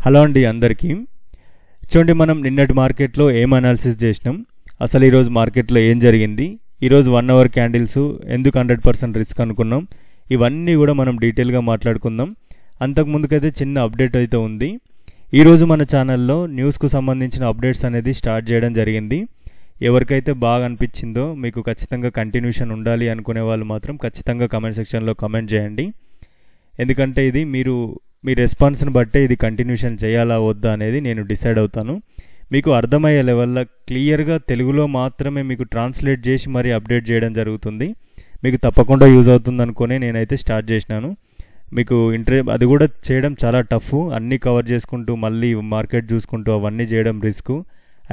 Hello అండి అందరికీ. చూడండి, మనం నిన్నటి మార్కెట్లో ఏం అనాలిసిస్ చేసినాం, అసలు ఈరోజు మార్కెట్లో ఏం జరిగింది, ఈరోజు 1 అవర్ క్యాండిల్స్ ఎందుకు 100% రిస్క్ అనుకున్నాం, ఇవన్నీ కూడా మనం డీటెయిల్గా మాట్లాడుకుందాం. అంతకుముందుకైతే చిన్న అప్డేట్ అయితే ఉంది. ఈరోజు మన ఛానల్లో న్యూస్కు సంబంధించిన అప్డేట్స్ అనేది స్టార్ట్ చేయడం జరిగింది. ఎవరికైతే బాగా అనిపించిందో, మీకు ఖచ్చితంగా కంటిన్యూషన్ ఉండాలి అనుకునే వాళ్ళు మాత్రం ఖచ్చితంగా కమెంట్ సెక్షన్లో కమెంట్ చేయండి. ఎందుకంటే ఇది మీ రెస్పాన్స్ని బట్టే ఇది కంటిన్యూషన్ చేయాలా వద్దా అనేది నేను డిసైడ్ అవుతాను. మీకు అర్థమయ్యే లెవెల్లో క్లియర్గా తెలుగులో మాత్రమే మీకు ట్రాన్స్లేట్ చేసి మరీ అప్డేట్ చేయడం జరుగుతుంది. మీకు తప్పకుండా యూజ్ అవుతుంది అనుకునే నేనైతే స్టార్ట్ చేసినాను. మీకు అది కూడా చేయడం చాలా టఫ్, అన్నీ కవర్ చేసుకుంటూ మళ్ళీ మార్కెట్ చూసుకుంటూ అవన్నీ చేయడం రిస్క్.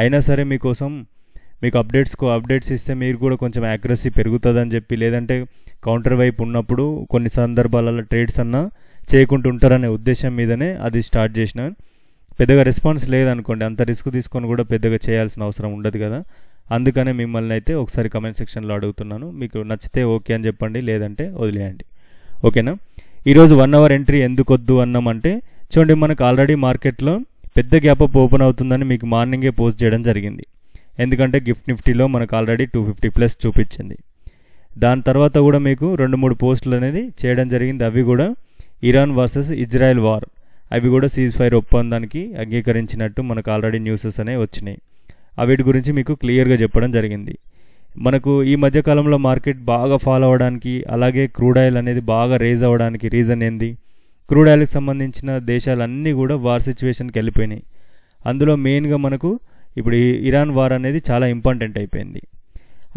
అయినా సరే మీకు అప్డేట్స్ ఇస్తే మీరు కూడా కొంచెం యాక్యురసీ పెరుగుతుందని చెప్పి, లేదంటే కౌంటర్ వైపు ఉన్నప్పుడు కొన్ని సందర్భాలలో ట్రేడ్స్ అన్నా చేయకుండా ఉంటారనే ఉద్దేశం మీదనే అది స్టార్ట్ చేసిన. పెద్దగా రెస్పాన్స్ లేదనుకోండి, అంత రిస్క్ తీసుకొని కూడా పెద్దగా చేయాల్సిన అవసరం ఉండదు కదా. అందుకనే మిమ్మల్ని అయితే ఒకసారి కమెంట్ సెక్షన్లో అడుగుతున్నాను. మీకు నచ్చితే ఓకే అని చెప్పండి, లేదంటే వదిలేయండి. ఓకేనా? ఈరోజు 1 అవర్ ఎంట్రీ ఎందుకు వద్దు అన్నామంటే, చూడండి, మనకు ఆల్రెడీ మార్కెట్లో పెద్ద గ్యాప్ అప్ ఓపెన్ అవుతుందని మీకు మార్నింగే పోస్ట్ చేయడం జరిగింది. ఎందుకంటే గిఫ్ట్ నిఫ్టీలో మనకు ఆల్రెడీ 250+ చూపించింది. దాని తర్వాత కూడా మీకు 2-3 పోస్టులు అనేది చేయడం జరిగింది. అవి కూడా ఇరాన్ వర్సెస్ ఇజ్రాయెల్ వార్, అవి కూడా సీజ్ ఫైర్ ఒప్పందానికి అంగీకరించినట్టు మనకు ఆల్రెడీ న్యూసెస్ అనేవి వచ్చినాయి. వీటి గురించి మీకు క్లియర్గా చెప్పడం జరిగింది. మనకు ఈ మధ్యకాలంలో మార్కెట్ బాగా ఫాలో అవ్వడానికి, అలాగే క్రూడ్ ఆయిల్ అనేది బాగా రేజ్ అవ్వడానికి రీజన్ ఏంది? క్రూడ్ ఆయిల్కి సంబంధించిన దేశాలన్నీ కూడా వార్ సిచ్యువేషన్కి వెళ్ళిపోయినాయి. అందులో మెయిన్గా మనకు ఇప్పుడు ఇరాన్ వార్ అనేది చాలా ఇంపార్టెంట్ అయిపోయింది.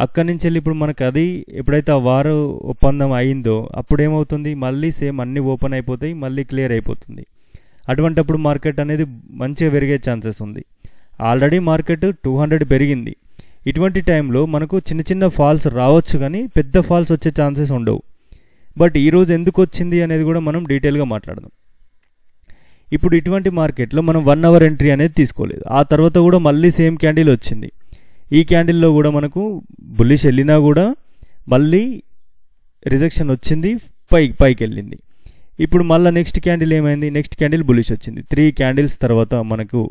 అక్కడి నుంచి వెళ్ళి ఇప్పుడు మనకు అది ఎప్పుడైతే ఆ వార్ ఒప్పందం అయిందో అప్పుడు ఏమవుతుంది, మళ్ళీ సేమ్ అన్నీ ఓపెన్ అయిపోతాయి, మళ్ళీ క్లియర్ అయిపోతుంది. అటువంటప్పుడు మార్కెట్ అనేది మంచిగా పెరిగే ఛాన్సెస్ ఉంది. ఆల్రెడీ మార్కెట్ 200 పెరిగింది. ఇటువంటి టైంలో మనకు చిన్న చిన్న ఫాల్స్ రావచ్చు, కానీ పెద్ద ఫాల్స్ వచ్చే ఛాన్సెస్ ఉండవు. బట్ ఈరోజు ఎందుకు వచ్చింది అనేది కూడా మనం డీటెయిల్గా మాట్లాడదాం. ఇప్పుడు ఇటువంటి మార్కెట్లో మనం 1 అవర్ ఎంట్రీ అనేది తీసుకోలేదు. ఆ తర్వాత కూడా మళ్ళీ సేమ్ క్యాండిల్ వచ్చింది. ఈ క్యాండిల్లో కూడా మనకు బుల్లిష్ వెళ్ళినా కూడా మళ్ళీ రిజెక్షన్ వచ్చింది, పైకి వెళ్ళింది. ఇప్పుడు మళ్ళీ నెక్స్ట్ క్యాండిల్ ఏమైంది, నెక్స్ట్ క్యాండిల్ బుల్లిష్ వచ్చింది. 3 క్యాండిల్స్ తర్వాత మనకు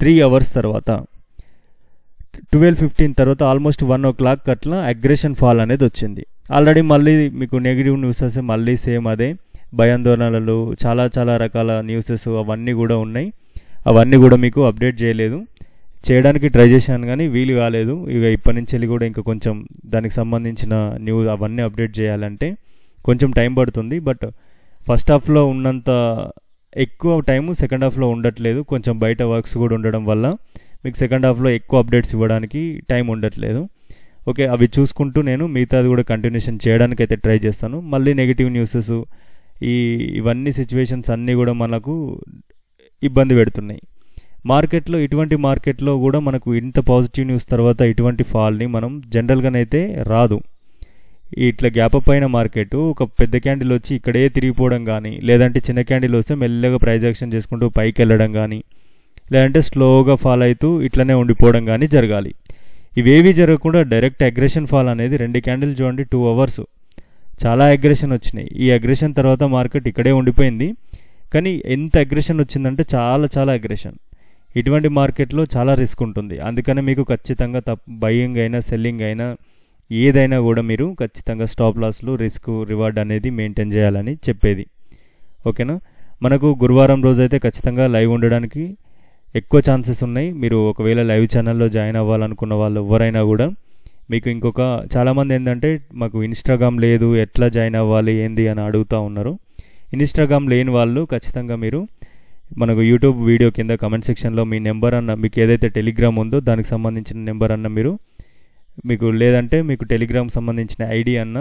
3 అవర్స్ తర్వాత 12:15 తర్వాత ఆల్మోస్ట్ 1 o'clock అట్లా అగ్రెషన్ ఫాల్ అనేది వచ్చింది. ఆల్రెడీ మళ్ళీ మీకు నెగిటివ్ న్యూసెస్ మళ్ళీ సేమ్ అదే భయాందోళనలు, చాలా చాలా రకాల న్యూసెస్ అవన్నీ కూడా ఉన్నాయి. అవన్నీ కూడా మీకు అప్డేట్ చేయడానికి ట్రై చేశాను, కానీ వీలు కాలేదు. ఇక ఇప్పటి నుంచి వెళ్ళి కూడా ఇంకా కొంచెం దానికి సంబంధించిన న్యూస్ అవన్నీ అప్డేట్ చేయాలంటే కొంచెం టైం పడుతుంది. బట్ ఫస్ట్ హాఫ్లో ఉన్నంత ఎక్కువ టైము సెకండ్ హాఫ్లో ఉండట్లేదు. కొంచెం బయట వర్క్స్ కూడా ఉండడం వల్ల మీకు సెకండ్ హాఫ్లో ఎక్కువ అప్డేట్స్ ఇవ్వడానికి టైం ఉండట్లేదు. ఓకే, అవి చూసుకుంటూ నేను మిగతాది కూడా కంటిన్యూషన్ చేయడానికి అయితే ట్రై చేస్తాను. మళ్ళీ నెగిటివ్ న్యూసెస్ ఇవన్నీ సిచ్యువేషన్స్ అన్నీ కూడా మనకు ఇబ్బంది పెడుతున్నాయి మార్కెట్లో. ఇటువంటి మార్కెట్లో కూడా మనకు ఇంత పాజిటివ్ న్యూస్ తర్వాత ఇటువంటి ఫాల్ని మనం జనరల్గానైతే రాదు. ఇట్లా గ్యాప్ అప్ అయిన మార్కెట్ ఒక పెద్ద క్యాండిల్ వచ్చి ఇక్కడే తిరిగిపోవడం కానీ, లేదంటే చిన్న క్యాండిల్ వస్తే మెల్లగా ప్రైస్ యాక్షన్ చేసుకుంటూ పైకి వెళ్ళడం కానీ, లేదంటే స్లోగా ఫాల్ అవుతూ ఇట్లనే ఉండిపోవడం కానీ జరగాలి. ఇవేవి జరగకుండా డైరెక్ట్ అగ్రెషన్ ఫాల్ అనేది 2 క్యాండిల్ చూడండి, 2 అవర్స్ చాలా అగ్రెషన్ వచ్చినాయి. ఈ అగ్రెషన్ తర్వాత మార్కెట్ ఇక్కడే ఉండిపోయింది. కానీ ఎంత అగ్రెషన్ వచ్చిందంటే చాలా చాలా అగ్రెషన్. ఇటువంటి మార్కెట్లో చాలా రిస్క్ ఉంటుంది. అందుకనే మీకు ఖచ్చితంగా బయింగ్ అయినా సెల్లింగ్ అయినా ఏదైనా కూడా మీరు ఖచ్చితంగా స్టాప్ లాస్లు, రిస్క్ రివార్డ్ అనేది మెయింటైన్ చేయాలని చెప్పేది. ఓకేనా? మనకు గురువారం రోజు అయితే ఖచ్చితంగా లైవ్ ఉండడానికి ఎక్కువ ఛాన్సెస్ ఉన్నాయి. మీరు ఒకవేళ లైవ్ ఛానల్లో జాయిన్ అవ్వాలనుకున్న వాళ్ళు ఎవరైనా కూడా, మీకు ఇంకొక చాలామంది ఏంటంటే మాకు ఇన్స్టాగ్రామ్ లేదు, ఎట్లా జాయిన్ అవ్వాలి ఏంది అని అడుగుతూ ఉన్నారు. ఇన్స్టాగ్రామ్ లేని వాళ్ళు ఖచ్చితంగా మీరు మనకు యూట్యూబ్ వీడియో కింద కమెంట్ సెక్షన్లో మీ నెంబర్ అన్న, మీకు ఏదైతే టెలిగ్రామ్ ఉందో దానికి సంబంధించిన నెంబర్ అన్న మీకు లేదంటే మీకు టెలిగ్రామ్ సంబంధించిన ఐడి అన్న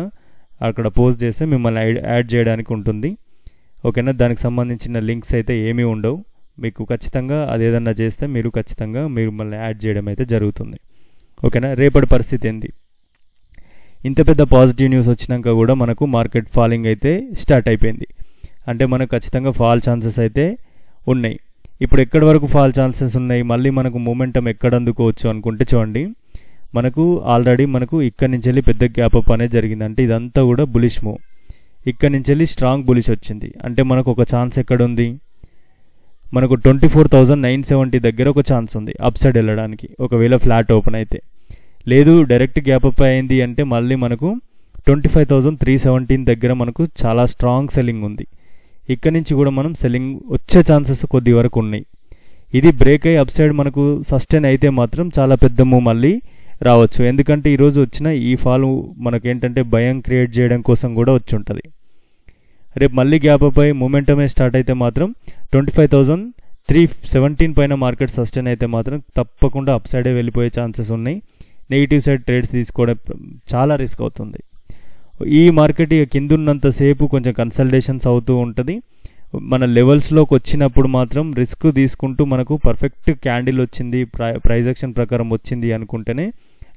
అక్కడ పోస్ట్ చేస్తే మిమ్మల్ని యాడ్ చేయడానికి ఉంటుంది. ఓకేనా? దానికి సంబంధించిన లింక్స్ అయితే ఏమీ ఉండవు. మీకు ఖచ్చితంగా అదేదన్నా చేస్తే మీరు ఖచ్చితంగా మిమ్మల్ని యాడ్ చేయడం అయితే జరుగుతుంది. ఓకేనా? రేపటి పరిస్థితి ఏంది? ఇంత పెద్ద పాజిటివ్ న్యూస్ వచ్చినాక కూడా మనకు మార్కెట్ ఫాలింగ్ అయితే స్టార్ట్ అయిపోయింది. అంటే మనకు ఖచ్చితంగా ఫాల్ ఛాన్సెస్ అయితే ఉన్నాయి. ఇప్పుడు ఎక్కడి వరకు ఫాల్ ఛాన్సెస్ ఉన్నాయి, మళ్ళీ మనకు మూమెంటం ఎక్కడ అందుకోవచ్చు అనుకుంటే చూడండి, మనకు ఆల్రెడీ మనకు ఇక్కడి నుంచి వెళ్ళి పెద్ద గ్యాప్ అప్ అనేది జరిగింది. అంటే ఇదంతా కూడా బులిష్ మూవ్. ఇక్కడి నుంచి వెళ్ళి స్ట్రాంగ్ బులిష్ వచ్చింది. అంటే మనకు ఒక ఛాన్స్ ఎక్కడ ఉంది, మనకు 24,970 దగ్గర ఒక ఛాన్స్ ఉంది అప్ సైడ్ వెళ్ళడానికి, ఒకవేళ ఫ్లాట్ ఓపెన్ అయితే. లేదు డైరెక్ట్ గ్యాప్ అప్ అయింది అంటే మళ్ళీ మనకు 25,317 దగ్గర మనకు చాలా స్ట్రాంగ్ సెల్లింగ్ ఉంది. ఇక్కడ నుంచి కూడా మనం సెల్లింగ్ వచ్చే ఛాన్సెస్ కొద్ది వరకు ఉన్నాయి. ఇది బ్రేక్ అయ్యి అప్ సైడ్ మనకు సస్టైన్ అయితే మాత్రం చాలా పెద్ద మూవ్ మళ్ళీ రావచ్చు. ఎందుకంటే ఈరోజు వచ్చిన ఈ ఫాల్ మనకేంటంటే భయం క్రియేట్ చేయడం కోసం కూడా వచ్చి ఉంటుంది. రేపు మళ్ళీ గ్యాప్ అప్ అయ్యి మూమెంటమే స్టార్ట్ అయితే మాత్రం 25,317 పైన మార్కెట్ సస్టైన్ అయితే మాత్రం తప్పకుండా అప్ సైడే వెళ్ళిపోయే ఛాన్సెస్ ఉన్నాయి. నెగిటివ్ సైడ్ ట్రేడ్స్ తీసుకోవడం చాలా రిస్క్ అవుతుంది. ఈ మార్కెట్ ఇక కింద ఉన్నంతసేపు కొంచెం కన్సల్టేషన్స్ అవుతూ ఉంటుంది. మన లెవెల్స్లోకి వచ్చినప్పుడు మాత్రం రిస్క్ తీసుకుంటూ మనకు పర్ఫెక్ట్ క్యాండిల్ వచ్చింది, ప్రైస్ యాక్షన్ ప్రకారం వచ్చింది అనుకుంటేనే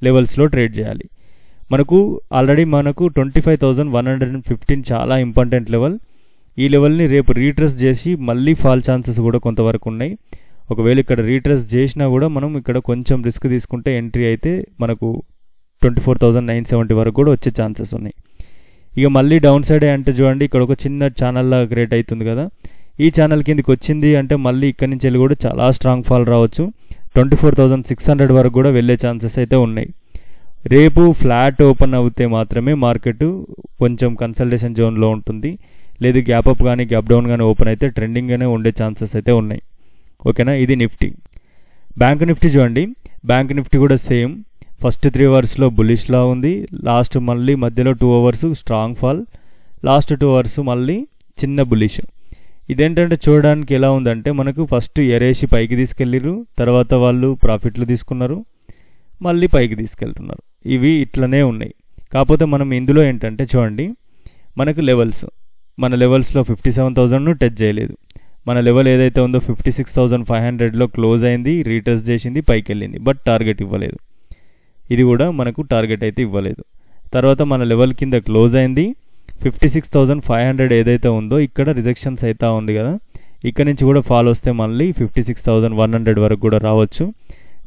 లెవెల్స్లో ట్రేడ్ చేయాలి. మనకు ఆల్రెడీ మనకు 25,115 చాలా ఇంపార్టెంట్ లెవెల్. ఈ లెవెల్ని రేపు రీట్రెస్ చేసి మళ్ళీ ఫాల్ ఛాన్సెస్ కూడా కొంతవరకు ఉన్నాయి. ఒకవేళ ఇక్కడ రీట్రెస్ చేసినా కూడా మనం ఇక్కడ కొంచెం రిస్క్ తీసుకుంటే ఎంట్రీ అయితే మనకు 24,970 వరకు కూడా వచ్చే ఛాన్సెస్ ఉన్నాయి. ఇక మళ్ళీ డౌన్ సైడే అంటే చూడండి, ఇక్కడ ఒక చిన్న ఛానల్ లాగా క్రియేట్ అవుతుంది కదా, ఈ ఛానల్ కిందకి వచ్చింది అంటే మళ్ళీ ఇక్కడ నుంచి వెళ్ళి కూడా చాలా స్ట్రాంగ్ ఫాల్ రావచ్చు. 24,600 వరకు కూడా వెళ్ళే ఛాన్సెస్ అయితే ఉన్నాయి. రేపు ఫ్లాట్ ఓపెన్ అవుతే మాత్రమే మార్కెట్ కొంచెం కన్సల్టేషన్ జోన్లో ఉంటుంది. లేదు గ్యాప్ అప్ కానీ గ్యాప్ డౌన్ కానీ ఓపెన్ అయితే ట్రెండింగ్గానే ఉండే ఛాన్సెస్ అయితే ఉన్నాయి. ఓకేనా, ఇది నిఫ్టీ. బ్యాంక్ నిఫ్టీ చూడండి, బ్యాంక్ నిఫ్టీ కూడా సేమ్. ఫస్ట్ 3 అవర్స్లో బులిష్లా ఉంది, లాస్ట్ మళ్ళీ మధ్యలో 2 hours strong fall, last 2 hours మళ్ళీ చిన్న బులిష్. ఇదేంటంటే చూడడానికి ఎలా ఉందంటే మనకు ఫస్ట్ ఎరేసి పైకి తీసుకెళ్ళిరు, తర్వాత వాళ్ళు ప్రాఫిట్లు తీసుకున్నారు, మళ్ళీ పైకి తీసుకెళ్తున్నారు. ఇవి ఇట్లనే ఉన్నాయి. కాకపోతే మనం ఇందులో ఏంటంటే చూడండి, మనకు లెవెల్స్, మన లెవెల్స్లో 57,000ను టచ్ చేయలేదు. మన లెవెల్ ఏదైతే ఉందో 56,500లో క్లోజ్ అయింది, రీటెస్ట్ చేసింది, పైకి వెళ్ళింది, బట్ టార్గెట్ ఇవ్వలేదు. ఇది కూడా మనకు టార్గెట్ అయితే ఇవ్వలేదు. తర్వాత మన లెవెల్ కింద క్లోజ్ అయింది, 56,500 ఏదైతే ఉందో ఇక్కడ రిజెక్షన్స్ అవుతా ఉంది కదా, ఇక్కడ నుంచి కూడా ఫాల్ వస్తే మళ్ళీ 56,100 వరకు కూడా రావచ్చు.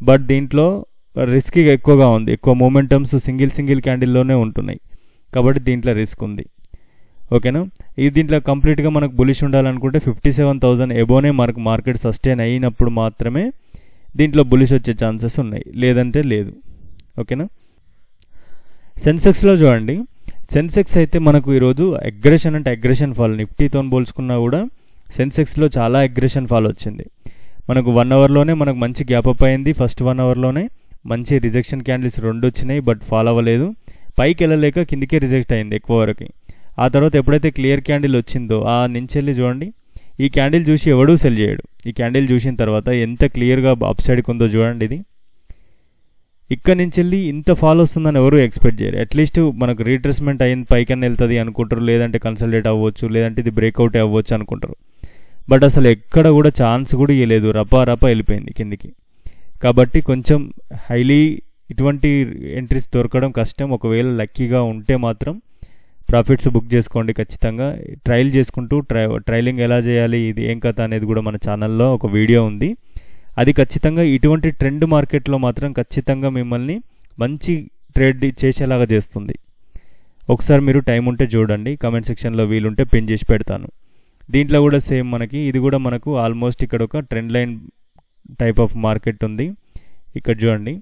బట్ దీంట్లో రిస్క్ ఎక్కువగా ఉంది, ఎక్కువ మూమెంటమ్స్ సింగిల్ క్యాండిల్లోనే ఉంటున్నాయి కాబట్టి దీంట్లో రిస్క్ ఉంది. ఓకేనా, ఇది దీంట్లో కంప్లీట్గా మనకు బులిష్ ఉండాలనుకుంటే 57,000 ఎబోనే మనకు మార్కెట్ సస్టైన్ అయినప్పుడు మాత్రమే దీంట్లో బులిష్ వచ్చే ఛాన్సెస్ ఉన్నాయి, లేదంటే లేదు. ఓకేనా, సెన్సెక్స్లో చూడండి, సెన్సెక్స్ అయితే మనకు ఈరోజు అగ్రెషన్ ఫాల్, నిఫ్టీతో పోల్చుకున్నా కూడా సెన్సెక్స్లో చాలా అగ్రెషన్ ఫాల్ వచ్చింది. మనకు 1 అవర్లోనే మనకు మంచి గ్యాప్ అప్ అయింది, ఫస్ట్ 1 అవర్లోనే మంచి రిజెక్షన్ క్యాండిల్స్ 2 వచ్చినాయి, బట్ ఫాల్ అవ్వలేదు, పైకి వెళ్ళలేక కిందికే రిజెక్ట్ అయింది ఎక్కువ వరకు. ఆ తర్వాత ఎప్పుడైతే క్లియర్ క్యాండిల్ వచ్చిందో ఆ నుంచి వెళ్ళి చూడండి, ఈ క్యాండిల్ చూసి ఎవడూ సెల్ చేయడు. ఈ క్యాండిల్ చూసిన తర్వాత ఎంత క్లియర్గా అప్ సైడ్కి ఉందో చూడండి. ఇది ఇక్కడ నుంచి వెళ్ళి ఇంత ఫాల్ వస్తుందని ఎవరు ఎక్స్పెక్ట్ చేయరు. అట్లీస్ట్ మనకు రీట్రేస్మెంట్ అయిన పైకన్నా వెళ్తుంది అనుకుంటారు, లేదంటే కన్సల్టేట్ అవ్వచ్చు, లేదంటే ఇది బ్రేక్అవుట్ అవ్వచ్చు అనుకుంటారు. బట్ అసలు ఎక్కడ కూడా ఛాన్స్ కూడా ఇవ్వలేదు, రపా వెళ్ళిపోయింది కిందికి. కాబట్టి కొంచెం హైలీ ఇటువంటి ఎంట్రీస్ దొరకడం కష్టం. ఒకవేళ లక్కీగా ఉంటే మాత్రం ప్రాఫిట్స్ బుక్ చేసుకోండి ఖచ్చితంగా. ట్రయల్ చేసుకుంటూ ట్రైలింగ్ ఎలా చేయాలి, ఇది ఏం కథ అనేది కూడా మన ఛానల్లో ఒక వీడియో ఉంది. అది ఖచ్చితంగా ఇటువంటి ట్రెండ్ మార్కెట్లో మాత్రం ఖచ్చితంగా మిమ్మల్ని మంచి ట్రేడ్ చేసేలాగా చేస్తుంది. ఒకసారి మీరు టైం ఉంటే చూడండి, కామెంట్ సెక్షన్లో వీలుంటే పిన్ చేసి పెడతాను. దీంట్లో కూడా సేమ్ మనకి ఇది కూడా మనకు ఆల్మోస్ట్ ఇక్కడ ఒక trend line type of market ఉంది. ఇక్కడ చూడండి,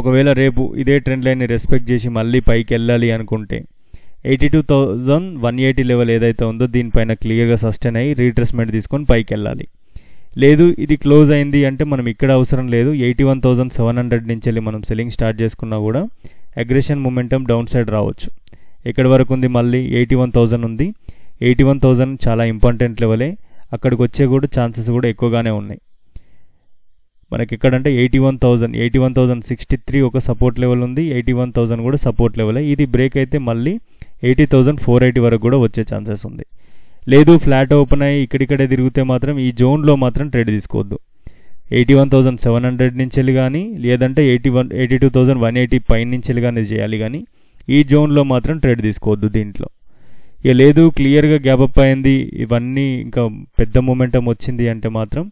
ఒకవేళ రేపు ఇదే ట్రెండ్ లైన్ని రెస్పెక్ట్ చేసి మళ్ళీ పైకి వెళ్ళాలి అనుకుంటే 82,180 లెవెల్ ఏదైతే ఉందో దీనిపైన క్లియర్గా సస్టైన్ అయ్యి రీట్రేస్మెంట్ తీసుకొని పైకి వెళ్ళాలి. లేదు ఇది క్లోజ్ అయింది అంటే మనం ఇక్కడ అవసరం లేదు, 81,700 నుంచి వెళ్ళి మనం సెల్లింగ్ స్టార్ట్ చేసుకున్నా కూడా అగ్రెషన్ మూమెంటం డౌన్ సైడ్ రావచ్చు. ఎక్కడి వరకు ఉంది, మళ్ళీ 81,000 ఉంది. 81,000 చాలా ఇంపార్టెంట్ లెవెలే, అక్కడికి వచ్చే కూడా ఛాన్సెస్ కూడా ఎక్కువగానే ఉన్నాయి. మనకి ఎక్కడంటే 81,063 ఒక సపోర్ట్ లెవెల్ ఉంది, 81,000 కూడా సపోర్ట్ లెవెలే. ఇది బ్రేక్ అయితే మళ్ళీ 80,480 వరకు కూడా వచ్చే ఛాన్సెస్ ఉంది. లేదు ఫ్లాట్ ఓపెన్ అయ్యి ఇక్కడిక్కడే తిరిగితే మాత్రం ఈ జోన్లో మాత్రం ట్రేడ్ తీసుకోవద్దు. 81,700 నుంచి వెళ్ళి కానీ లేదంటే 82,180 పైన నుంచి వెళ్ళి కానీ చేయాలి, కానీ ఈ జోన్లో మాత్రం ట్రేడ్ తీసుకోవద్దు దీంట్లో. ఇక లేదు క్లియర్గా గ్యాప్ అప్ అయింది, ఇవన్నీ ఇంకా పెద్ద మూమెంటం వచ్చింది అంటే మాత్రం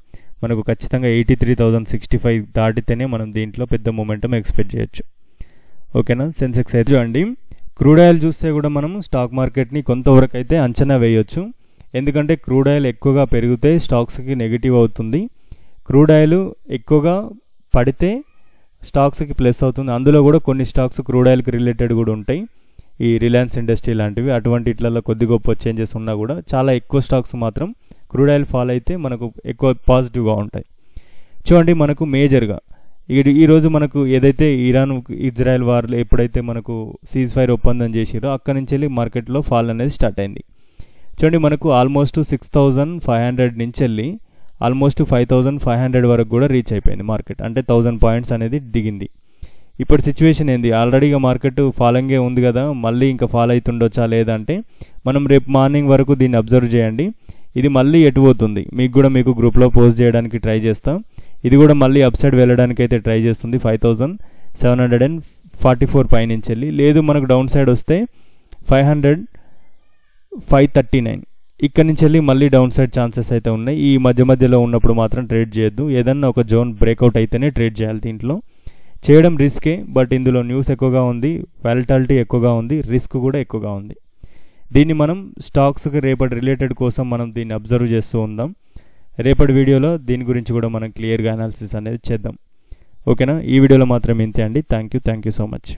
మనకు ఖచ్చితంగా 83,065 దాటితేనే మనం దీంట్లో పెద్ద మూమెంటం ఎక్స్పెక్ట్ చేయొచ్చు. ఓకేనా, సెన్సెక్స్ అయితే చూడండి క్రూడ్ ఆయిల్ చూస్తే కూడా మనం స్టాక్ మార్కెట్ని కొంతవరకు అయితే అంచనా వేయొచ్చు. ఎందుకంటే క్రూడ్ ఆయిల్ ఎక్కువగా పెరిగితే స్టాక్స్కి నెగిటివ్ అవుతుంది, క్రూడ్ ఆయిల్ ఎక్కువగా పడితే స్టాక్స్కి ప్లస్ అవుతుంది. అందులో కూడా కొన్ని స్టాక్స్ క్రూడ్ ఆయిల్కి రిలేటెడ్ కూడా ఉంటాయి, ఈ రిలయన్స్ ఇండస్ట్రీ లాంటివి. అటువంటి ఇట్లలో కొద్ది గొప్ప చేంజెస్ ఉన్నా కూడా చాలా ఎక్కువ స్టాక్స్ మాత్రం క్రూడ్ ఆయిల్ ఫాల్ అయితే మనకు ఎక్కువ పాజిటివ్గా ఉంటాయి. చూడండి, మనకు మేజర్గా ఈరోజు మనకు ఏదైతే ఇరాన్ ఇజ్రాయెల్ వార్లు ఎప్పుడైతే మనకు సీజ్ ఫైర్ ఒప్పందం చేసిరో అక్కడి నుంచి వెళ్ళి మార్కెట్లో ఫాల్ అనేది స్టార్ట్ అయింది. చూడండి, మనకు ఆల్మోస్ట్ 6,500 నుంచి వెళ్ళి ఆల్మోస్ట్ 5,500 వరకు కూడా రీచ్ అయిపోయింది మార్కెట్. అంటే 1000 పాయింట్స్ అనేది దిగింది. ఇప్పుడు సిచ్యువేషన్ ఏంది, ఆల్రెడీగా మార్కెట్ ఫాలంగే ఉంది కదా, మళ్ళీ ఇంకా ఫాల్ అవుతుండొచ్చా లేదంటే మనం రేపు మార్నింగ్ వరకు దీన్ని అబ్జర్వ్ చేయండి. ఇది మళ్ళీ ఎటు పోతుంది మీకు గ్రూప్లో పోస్ట్ చేయడానికి ట్రై చేస్తాం. ఇది కూడా మళ్ళీ అప్ సైడ్ వెళ్ళడానికి అయితే ట్రై చేస్తుంది 5,744 పైనుంచి వెళ్ళి. లేదు మనకు డౌన్ సైడ్ వస్తే 539 ఇక్కడ నుంచి వెళ్ళి మళ్ళీ డౌన్ సైడ్ ఛాన్సెస్ అయితే ఉన్నాయి. ఈ మధ్యలో ఉన్నప్పుడు మాత్రం ట్రేడ్ చేయొద్దు. ఏదన్నా ఒక జోన్ బ్రేక్అవుట్ అయితేనే ట్రేడ్ చేయాలి. దీంట్లో చేయడం రిస్కే, బట్ ఇందులో న్యూస్ ఎక్కువగా ఉంది, వాలటాలిటీ ఎక్కువగా ఉంది, రిస్క్ కూడా ఎక్కువగా ఉంది. దీన్ని మనం స్టాక్స్కి రేపటి రిలేటెడ్ కోసం మనం దీన్ని అబ్జర్వ్ చేస్తూ ఉందాం. రేపటి వీడియోలో దీని గురించి కూడా మనం క్లియర్గా అనాలిసిస్ అనేది చేద్దాం. ఓకేనా? ఈ వీడియోలో మాత్రం ఇంతే అండి. Thank you so much.